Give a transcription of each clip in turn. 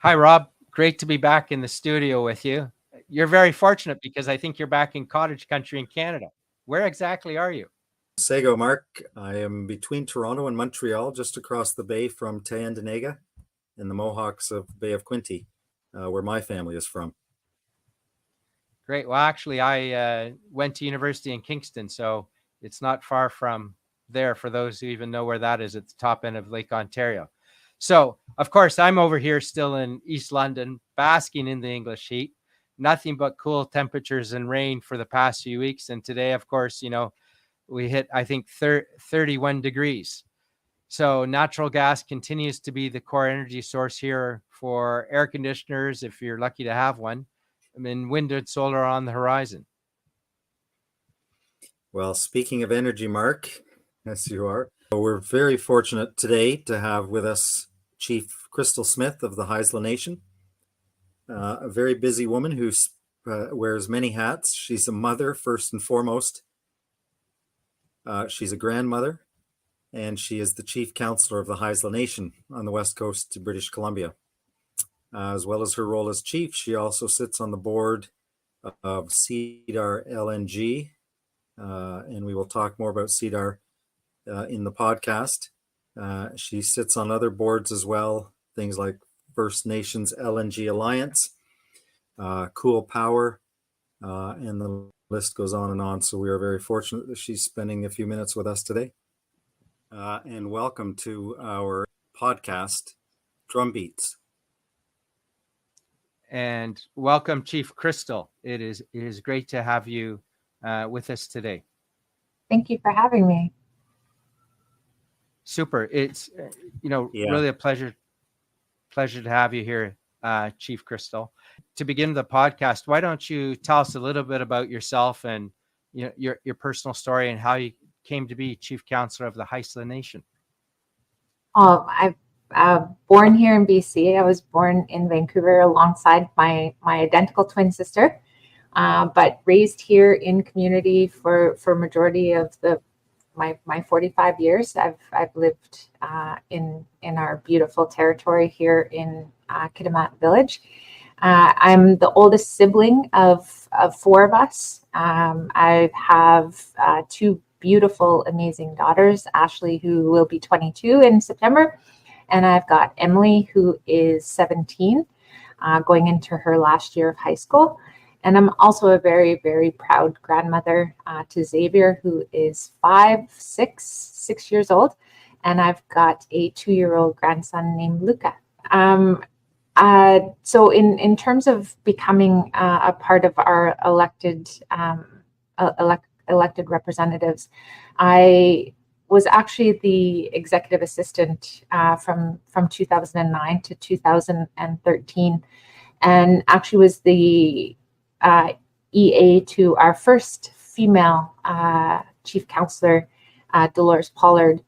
Hi, Rob. Great to be back in the studio with you. You're very fortunate because I think you're back in cottage country in Canada. Where exactly are you? Sego, Mark. I am between Toronto and Montreal, just across the bay from Tyendinaga in the Mohawks of Bay of Quinte, where my family is from. Great. Well, actually, I went to university in Kingston, so it's not far from there for those who even know where that is at the top end of Lake Ontario. So, of course, I'm over here still in East London, basking in the English heat. Nothing but cool temperatures and rain for the past few weeks. And today, of course, we hit, I think, 31 degrees. So natural gas continues to be the core energy source here for air conditioners, if you're lucky to have one. I mean, wind and solar are on the horizon. Well, speaking of energy, Mark, yes, you are. We're very fortunate today to have with us ChiefCrystal Smith of the Haisla Nation, a very busy woman who wears many hats. She's a mother, first and foremost. She's a grandmother, and she is the Chief Councillor of the Haisla Nation on the west coast to British Columbia. As well as her role as chief, she also sits on the board of Cedar LNG, and we will talk more about Cedar in the podcast. She sits on other boards as well, things like First Nations LNG Alliance, Cool Power, and the list goes on and on. So we are very fortunate that she's spending a few minutes with us today. And welcome to our podcast, Drumbeats. And welcome, ChiefCrystal. It is great to have you with us today. Thank you for having me. Super. It's really a pleasure to have you here, ChiefCrystal. To begin the podcast, why don't you tell us a little bit about yourself and your personal story and how you came to be Chief Councillor of the Haisla Nation? I'm born here in BC. I was born in Vancouver alongside my identical twin sister, but raised here in community for majority of my 45 years. I've lived in our beautiful territory here in Kitimat village. I'm the oldest sibling of four of us. I have two beautiful, amazing daughters, Ashley, who will be 22 in September, and I've got Emily, who is 17, going into her last year of high school. And I'm also a very, very proud grandmother to Xavier, who is 6 years old. And I've got a 2-year-old grandson named Luca. So in terms of becoming a part of our elected representatives, I was actually the executive assistant from 2009 to 2013, and actually was the EA to our first female chief councillor, Dolores Pollard,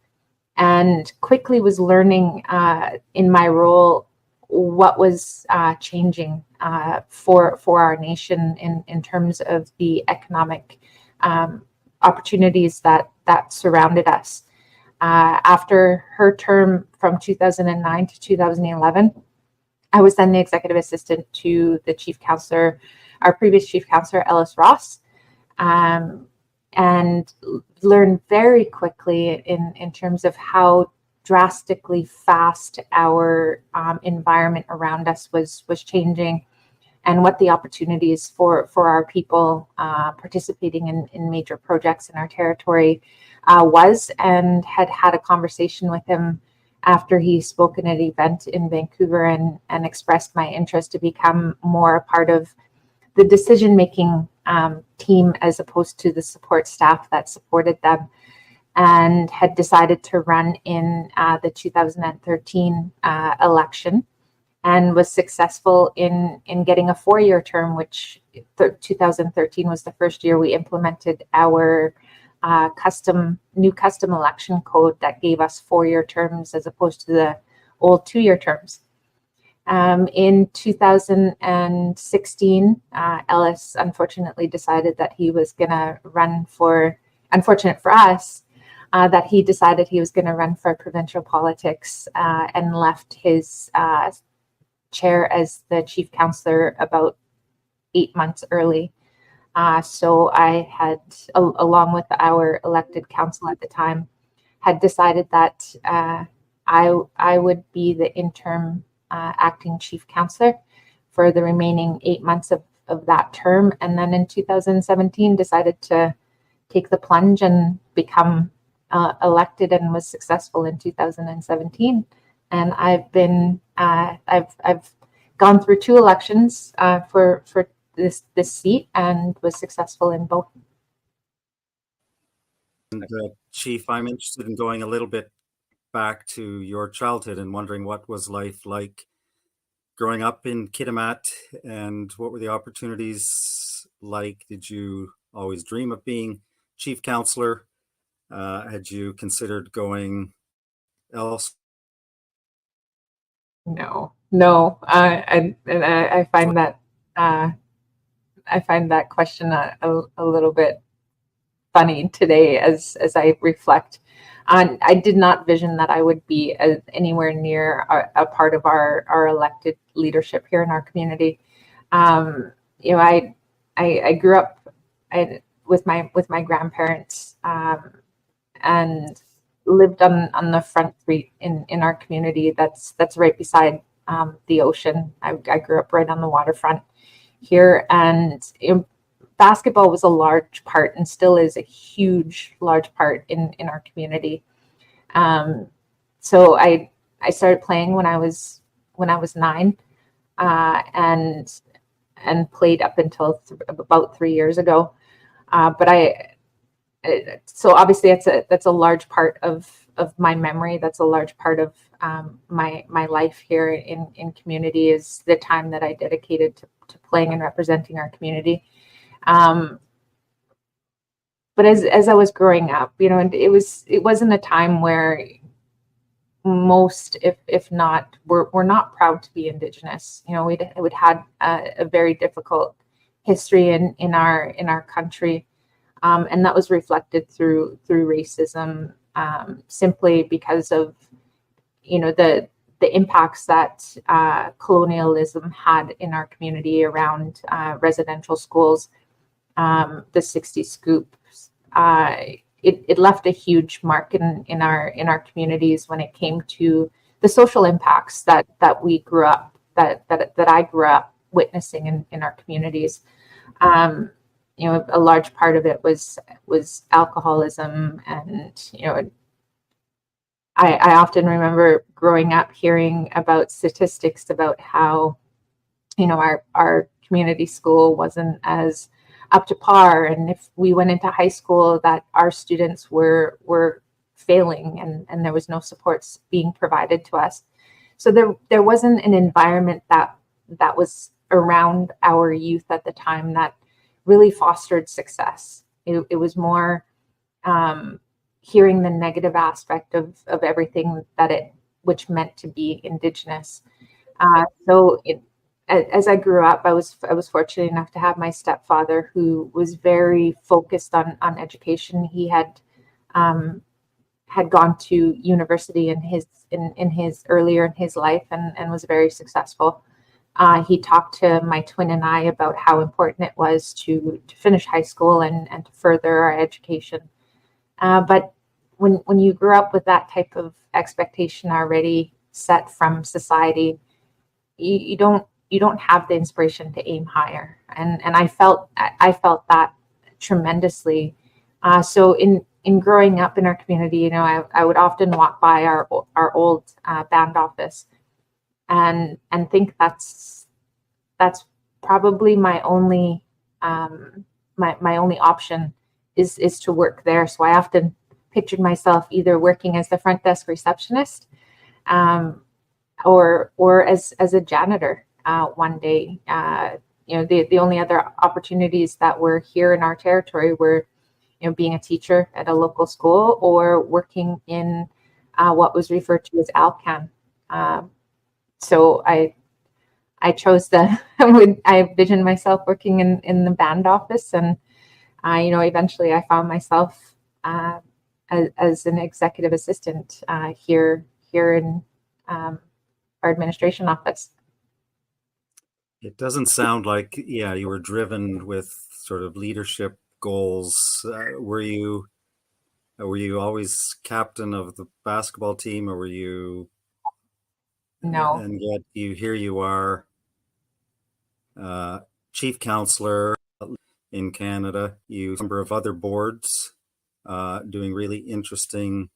and quickly was learning in my role what was changing for our nation in terms of the economic opportunities that surrounded us. After her term from 2009 to 2011, I was then the executive assistant to the chief councillor, our previous chief councillor, Ellis Ross, and learned very quickly in terms of how drastically fast our environment around us was changing, and what the opportunities for our people participating in major projects in our territory was, and had a conversation with him after he spoke at an event in Vancouver and expressed my interest to become more a part of the decision-making team as opposed to the support staff that supported them, and had decided to run in the 2013 election, and was successful in getting a 4-year term, which 2013 was the first year we implemented our new custom election code that gave us 4-year terms as opposed to the old 2-year terms. In 2016, Ellis unfortunately decided that he was going to run for, unfortunate for us, that he decided he was going to run for provincial politics, and left his chair as the chief councillor about 8 months early. So I had, along with our elected council at the time, had decided that I would be the interim acting chief councillor for the remaining 8 months of that term. And then in 2017, decided to take the plunge and become elected, and was successful in 2017. And I've been, I've gone through 2 elections for this seat, and was successful in both. And Chief, I'm interested in going a little bit back to your childhood and wondering what was life like growing up in Kitimat, and what were the opportunities like? Did you always dream of being chief councillor? Had you considered going else? No. I find that question a little bit funny today as I reflect. I did not vision that I would be anywhere near a part of our elected leadership here in our community. You know, I grew up with my grandparents, and lived on the front street in our community that's right beside the ocean. I grew up right on the waterfront here, and basketball was a large part, and still is a large part in our community. So I started playing when I was 9, and played up until about 3 years ago. So obviously that's a large part of my memory. That's a large part of my life here in community, is the time that I dedicated to playing and representing our community. But as I was growing up, you know, and it wasn't a time where most, if not, we're not proud to be Indigenous. You know, we'd had a very difficult history in our country, and that was reflected through racism, simply because of, you know, the impacts that colonialism had in our community around residential schools. The 60 scoop, it left a huge mark in our communities when it came to the social impacts that we grew up, that I grew up witnessing in our communities. You know, a large part of it was alcoholism, and you know, I often remember growing up hearing about statistics about how, you know, our community school wasn't as up to par, and if we went into high school, that our students were failing, and there was no supports being provided to us. So there wasn't an environment that was around our youth at the time that really fostered success. It was more hearing the negative aspect of everything which meant to be Indigenous. So as I grew up, I was fortunate enough to have my stepfather, who was very focused on education. He had gone to university in his earlier in his life, and was very successful. He talked to my twin and I about how important it was to finish high school and to further our education. But when you grew up with that type of expectation already set from society, you don't have the inspiration to aim higher. And I felt that tremendously. So in growing up in our community, you know, I would often walk by our old band office, and think that's probably my only my only option is to work there. So I often pictured myself either working as the front desk receptionist, or as a janitor one day. You know, the only other opportunities that were here in our territory were, you know, being a teacher at a local school, or working in what was referred to as ALCAN. So I chose I envisioned myself working in the band office, and you know, eventually I found myself as an executive assistant here in our administration office. It doesn't sound like, yeah, you were driven with sort of leadership goals. Were you always captain of the basketball team, or were you? No. And yet, here you are, uh, chief counselor in Canada. You member of other boards, doing really interesting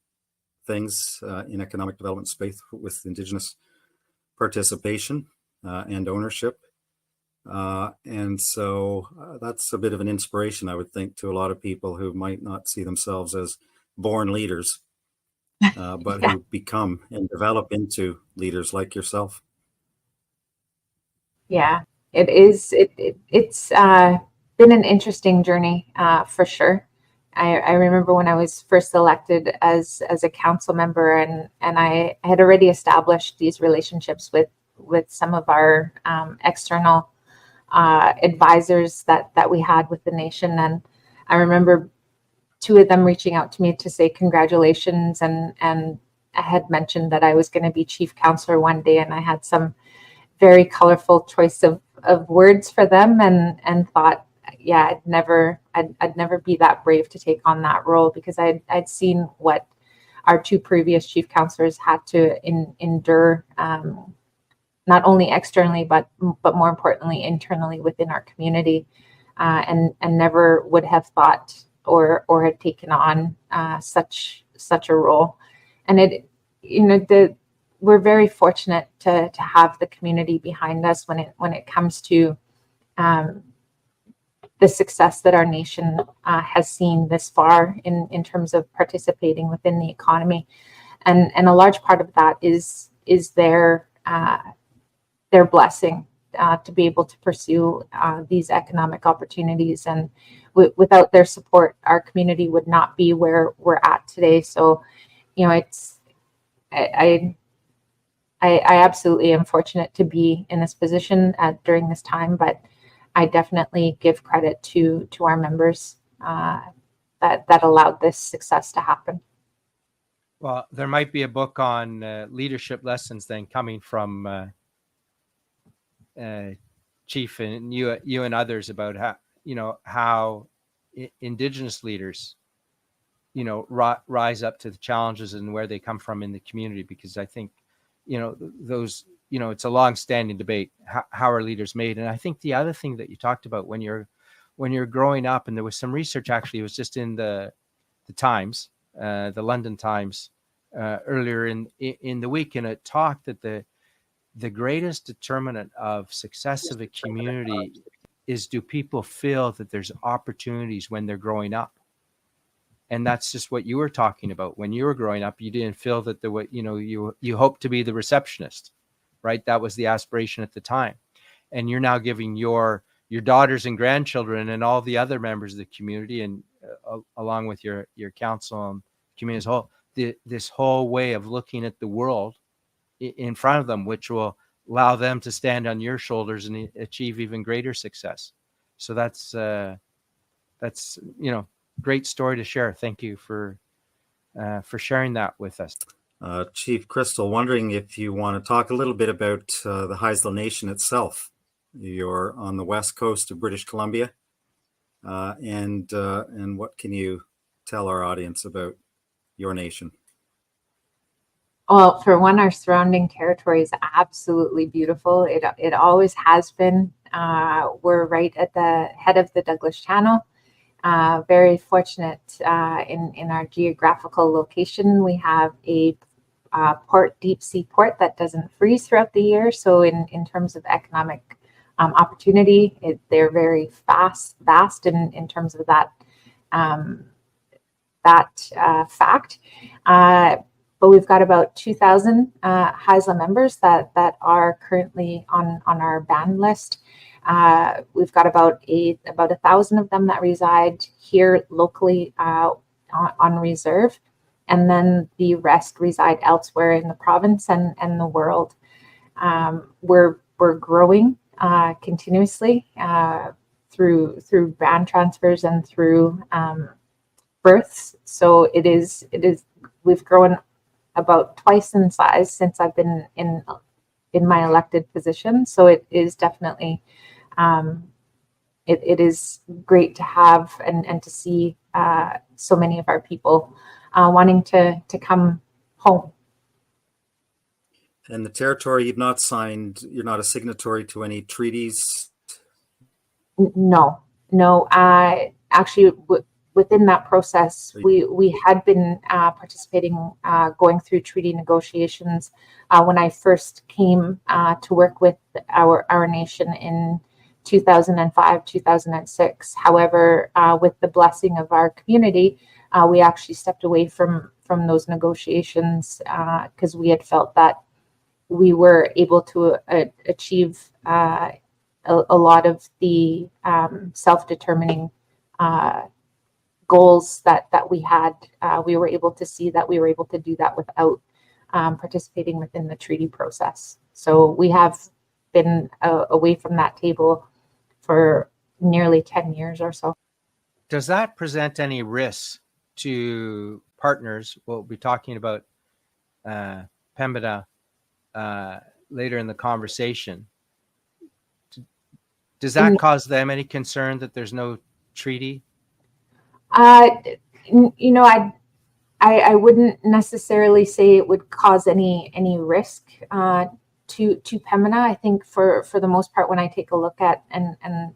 things in economic development space with Indigenous participation and ownership. And so that's a bit of an inspiration, I would think, to a lot of people who might not see themselves as born leaders, but Yeah. who become and develop into leaders like yourself. Yeah, it is. It's been an interesting journey for sure. I remember when I was first elected as a council member, and I had already established these relationships with some of our external advisors that we had with the nation. And I remember two of them reaching out to me to say congratulations, and I had mentioned that I was going to be chief counselor one day, and I had some very colorful choice of words for them, and thought, yeah, I'd never be that brave to take on that role, because I'd seen what our two previous chief counselors had to endure, not only externally but more importantly internally within our community, and never would have thought or had taken on such a role. And it, we're very fortunate to have the community behind us when it comes to the success that our nation has seen this far in terms of participating within the economy, and a large part of that is their blessing to be able to pursue these economic opportunities. And without their support, our community would not be where we're at today. So, it's I absolutely am fortunate to be in this position during this time, but I definitely give credit to our members that allowed this success to happen. Well, there might be a book on leadership lessons then coming from Chief and you and others about how Indigenous leaders rise up to the challenges and where they come from in the community, because I think those it's a long-standing debate, how are leaders made. And I think the other thing that you talked about when you're growing up, and there was some research, actually it was just in the Times, the London Times, earlier in the week, and it talked that the greatest determinant of success of a community is, do people feel that there's opportunities when they're growing up? And that's just what you were talking about. When you were growing up, you didn't feel that you hoped to be the receptionist, right? That was the aspiration at the time. And you're now giving your daughters and grandchildren and all the other members of the community, and along with your council and community as a whole, this whole way of looking at the world in front of them, which will allow them to stand on your shoulders and achieve even greater success. So that's great story to share. Thank you for sharing that with us. ChiefCrystal, wondering if you want to talk a little bit about the Haisla Nation itself. You're on the west coast of British Columbia, and what can you tell our audience about your nation? Well, for one, our surrounding territory is absolutely beautiful. It always has been. We're right at the head of the Douglas Channel. Very fortunate in our geographical location. We have a port, deep sea port, that doesn't freeze throughout the year. So in terms of economic opportunity, they're very vast in terms of that fact. But we've got about 2,000 Haisla members that are currently on our banned list. We've got about 1,000 of them that reside here locally on reserve, and then the rest reside elsewhere in the province and the world. We're growing continuously through band transfers and through births. So it is we've grown about twice in size since I've been in in my elected position. So it is definitely, it is great to have and to see so many of our people wanting to come home. And the territory, you've not signed, you're not a signatory to any treaties? No. Actually, within that process, we had been participating, going through treaty negotiations when I first came to work with our nation in 2005, 2006. However, with the blessing of our community, we actually stepped away from those negotiations because we had felt that we were able to achieve a lot of the self-determining goals that we had. We were able to see that we were able to do that without participating within the treaty process. So we have been away from that table for nearly 10 years or so. Does that present any risks to partners? We'll be talking about Pembina later in the conversation. Does that cause them any concern that there's no treaty? You know, I wouldn't necessarily say it would cause any risk to Pembina. I think for the most part, when I take a look at and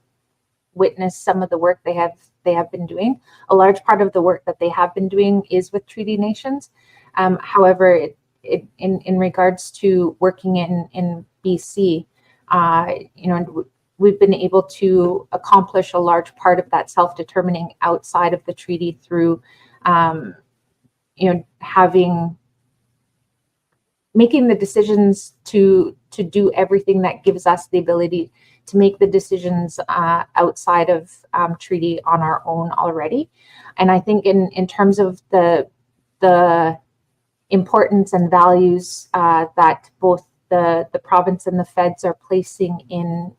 witness some of the work they have been doing, a large part of the work that they have been doing is with treaty nations. However, in regards to working in BC, you know, we've been able to accomplish a large part of that self-determining outside of the treaty through, you know, making the decisions to do everything that gives us the ability to make the decisions outside of treaty on our own already. And I think in terms of the importance and values that both the province and the feds are placing in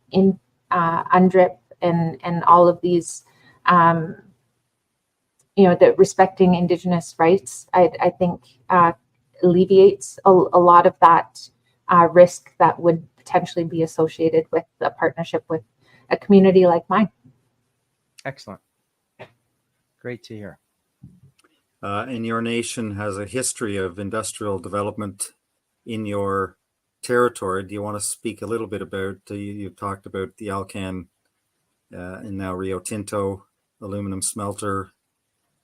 UNDRIP and all of these, you know, that respecting Indigenous rights, I think alleviates a lot of that risk that would potentially be associated with a partnership with a community like mine. Excellent. Great to hear. And your nation has a history of industrial development in your territory. Do you want to speak a little bit about, you've talked about the Alcan and now Rio Tinto aluminum smelter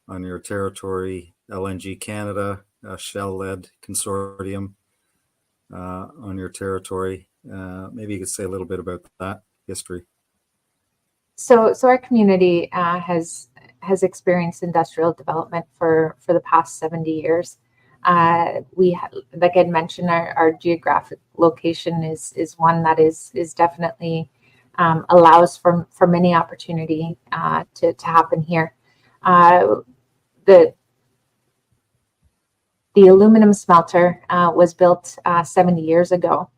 on your territory, LNG Canada, Shell-led consortium on your territory. Maybe you could say a little bit about that history. So our community has experienced industrial development for the past 70 years. We, like I'd mentioned, our geographic location is one that is definitely allows for many opportunity to happen here. The aluminum smelter was built 70 years ago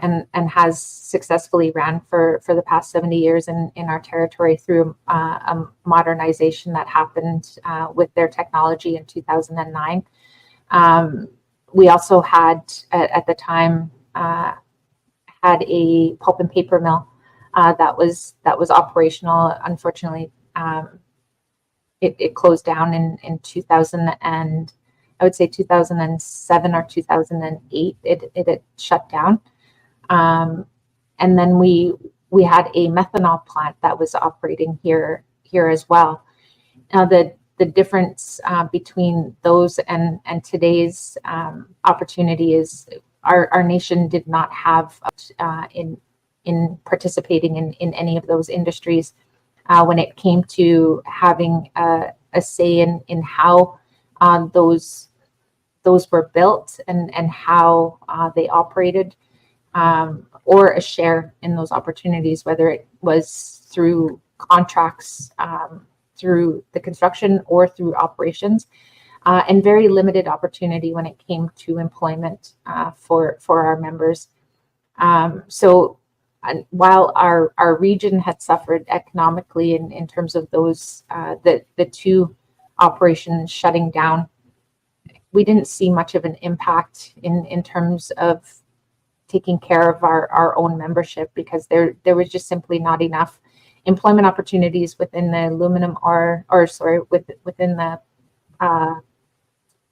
and has successfully ran for the past 70 years in our territory through a modernization that happened with their technology in 2009. We also had, at the time, had a pulp and paper mill that was operational. Unfortunately, it closed down in 2000 and I would say 2007 or 2008. It had shut down, and then we had a methanol plant that was operating here as well. Now the difference between those and today's opportunity is our nation did not have in participating in any of those industries when it came to having a say in how those were built and how they operated, or a share in those opportunities, whether it was through contracts, through the construction or through operations, and very limited opportunity when it came to employment for our members. So while our region had suffered economically in terms of those the two operations shutting down, we didn't see much of an impact in terms of taking care of our own membership, because there was just simply not enough employment opportunities within the aluminum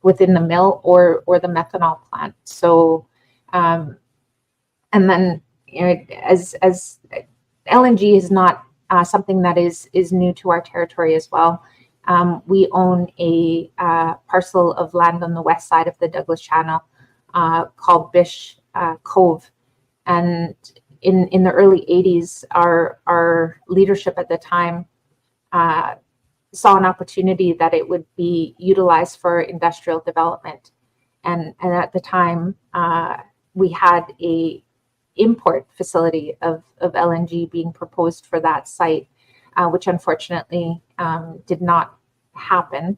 within the mill or the methanol plant. So and then, you know, as LNG is not something that is new to our territory as well. We own a parcel of land on the west side of the Douglas Channel called Bish Cove, and in the early 80s, our leadership at the time saw an opportunity that it would be utilized for industrial development, and at the time we had a import facility of LNG being proposed for that site, which unfortunately did not happen.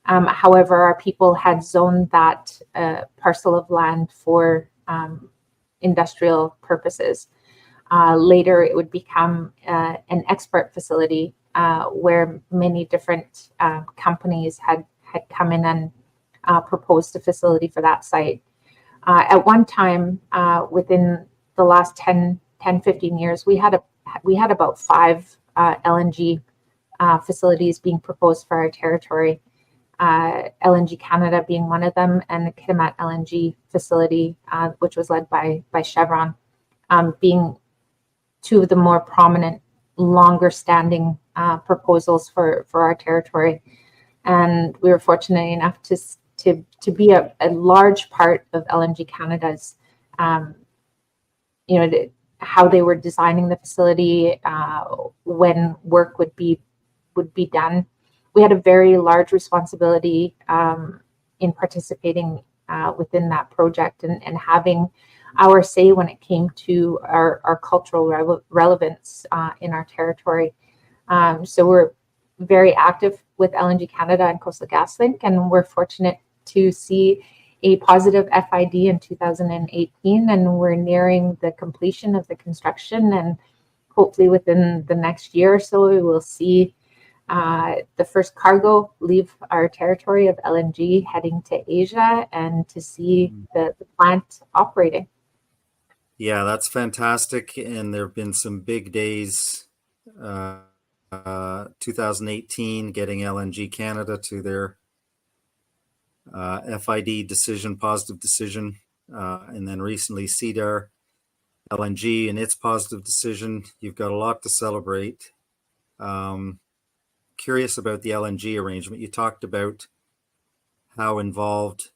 However, our people had zoned that parcel of land for industrial purposes. Later, it would become an export facility where many different companies had come in and proposed a facility for that site. At one time, within the last 10, 15 years, we had about 5 LNG facilities being proposed for our territory. LNG Canada being one of them, and the Kitimat LNG facility, which was led by Chevron, being two of the more prominent, longer-standing proposals for our territory. And we were fortunate enough to be a large part of LNG Canada's, how they were designing the facility, when work would be done. We had a very large responsibility in participating within that project and having our say when it came to our cultural relevance in our territory. So we're very active with LNG Canada and Coastal GasLink, and we're fortunate to see a positive FID in 2018, and we're nearing the completion of the construction, and hopefully within the next year or so we will see the first cargo leave our territory of LNG heading to Asia, and to see the plant operating. Yeah, that's fantastic. And there have been some big days. 2018, getting LNG Canada to their FID decision, positive decision. And then recently Cedar LNG and its positive decision. You've got a lot to celebrate. Curious about the LNG arrangement. You talked about how involved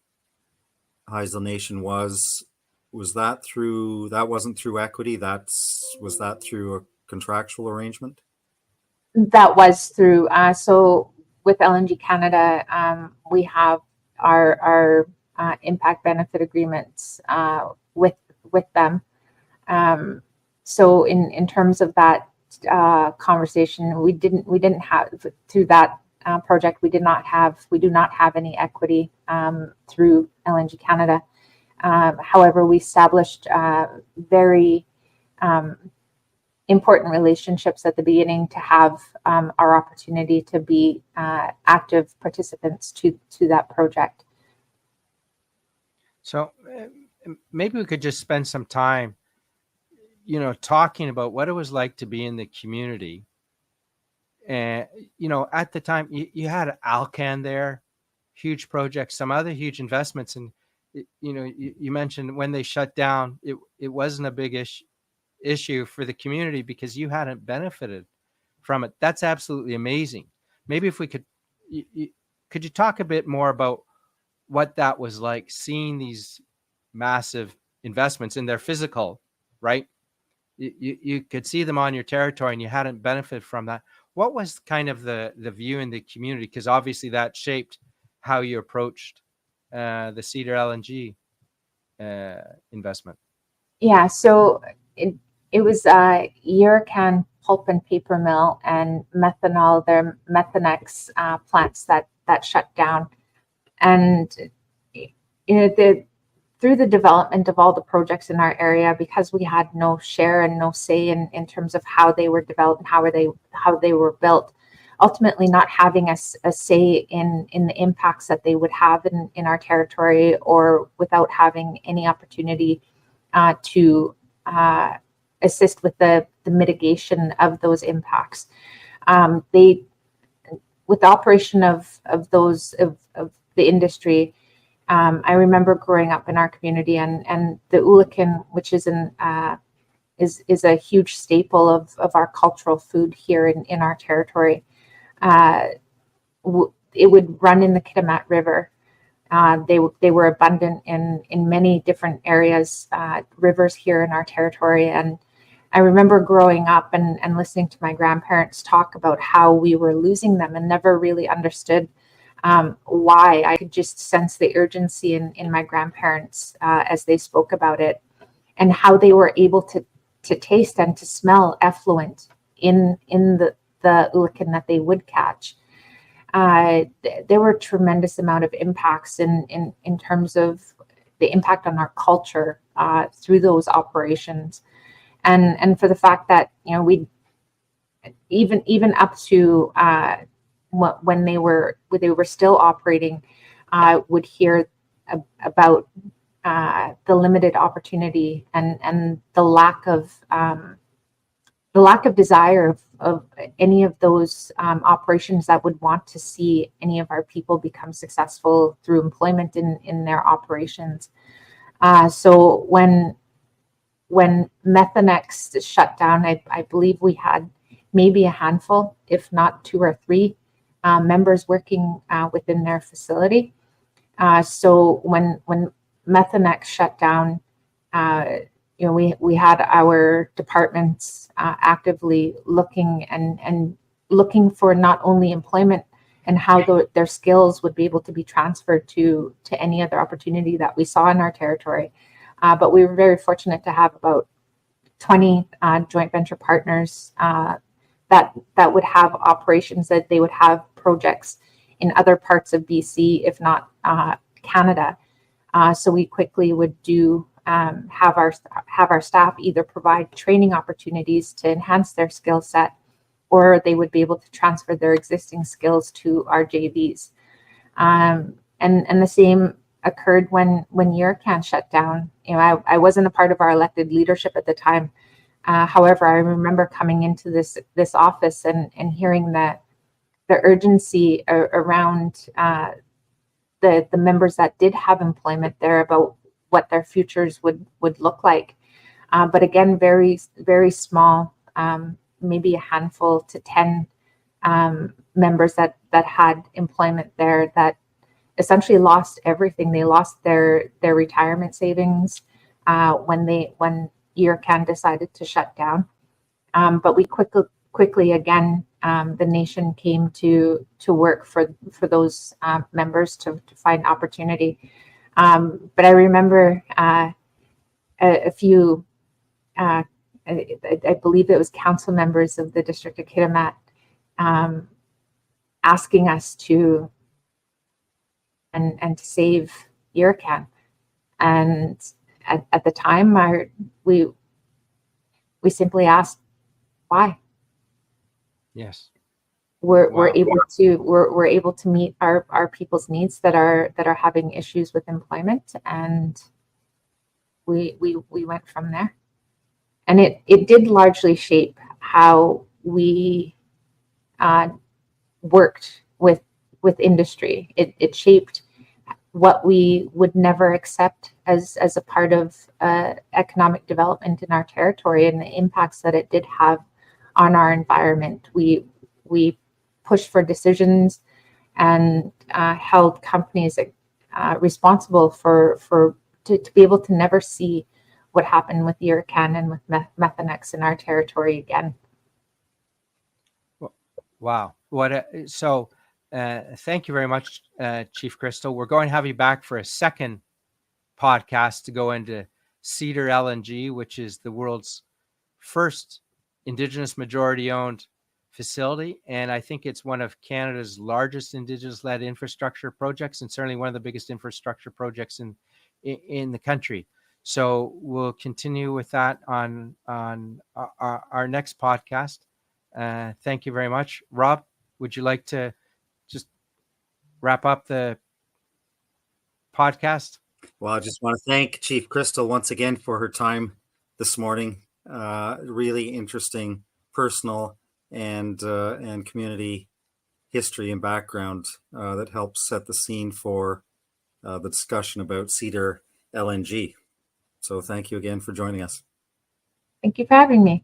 Haisla Nation was. Was that through, that wasn't through equity? Was that through a contractual arrangement? That was through, so with LNG Canada, we have our impact benefit agreements with them. So in terms of that conversation, we didn't have, through that project, we do not have any equity through LNG Canada. However, we established very important relationships at the beginning to have our opportunity to be active participants to that project. So maybe we could just spend some time, talking about what it was like to be in the community. And, at the time you had Alcan there, huge projects, some other huge investments. And, you mentioned when they shut down, it wasn't a big issue for the community because you hadn't benefited from it. That's absolutely amazing. Maybe if we could you talk a bit more about what that was like, seeing these massive investments in their physical, right? You could see them on your territory and you hadn't benefited from that. What was kind of the view in the community? Because obviously that shaped how you approached the Cedar LNG investment. Yeah, so it was Yurakan pulp and paper mill and methanol, their Methanex plants that shut down. And through the development of all the projects in our area, because we had no share and no say in terms of how they were developed and how they were built, ultimately not having a say in the impacts that they would have in our territory, or without having any opportunity to assist with the mitigation of those impacts. They, with the operation of the industry, I remember growing up in our community, and the ulikin, which is is a huge staple of our cultural food here in our territory. It would run in the Kitimat River. They were abundant in many different areas, rivers here in our territory. And I remember growing up and listening to my grandparents talk about how we were losing them and never really understood why. I could just sense the urgency in my grandparents as they spoke about it, and how they were able to taste and to smell effluent in the ulikin that they would catch. There were a tremendous amount of impacts in terms of the impact on our culture through those operations, and for the fact that, you know, we even up to when they were still operating, would hear about the limited opportunity and the lack of desire of any of those operations that would want to see any of our people become successful through employment in their operations. So when Methanex shut down, I believe we had maybe a handful, if not 2 or 3 members working within their facility. So when Methanex shut down, you know, we had our departments actively looking and looking for not only employment and how their skills would be able to be transferred to any other opportunity that we saw in our territory. But we were very fortunate to have about 20 joint venture partners that would have operations, that they would have projects in other parts of BC, if not Canada. So we quickly would have our staff either provide training opportunities to enhance their skill set, or they would be able to transfer their existing skills to our JVs. And the same occurred when Yurkan shut down. You know, I wasn't a part of our elected leadership at the time. However, I remember coming into this office and hearing the urgency around the members that did have employment there about what their futures would look like. But again, very, very small, maybe a handful to 10 members that had employment there that essentially lost everything. They lost their retirement savings when Yurkan decided to shut down. But we quickly again, the nation came to work for those members to find opportunity. But I remember a few, I believe it was council members of the District of Kitimat, asking us to save Yurkan. And at the time, we simply asked why. Yes. We're able to meet our people's needs that are having issues with employment, and we went from there. And it did largely shape how we worked with industry. It shaped what we would never accept as a part of economic development in our territory, and the impacts that it did have on our environment. We pushed for decisions and held companies responsible to be able to never see what happened with Yurkan and with Methanex in our territory again. Wow. Thank you very much, ChiefCrystal. We're going to have you back for a second podcast to go into Cedar LNG, which is the world's first Indigenous majority owned facility. And I think it's one of Canada's largest Indigenous-led infrastructure projects, and certainly one of the biggest infrastructure projects in the country. So we'll continue with that on our next podcast. Thank you very much. Rob, would you like to just wrap up the podcast? Well, I just want to thank ChiefCrystal once again for her time this morning. Really interesting personal and community history and background that helps set the scene for the discussion about Cedar LNG. So thank you again for joining us. Thank you for having me.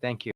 Thank you.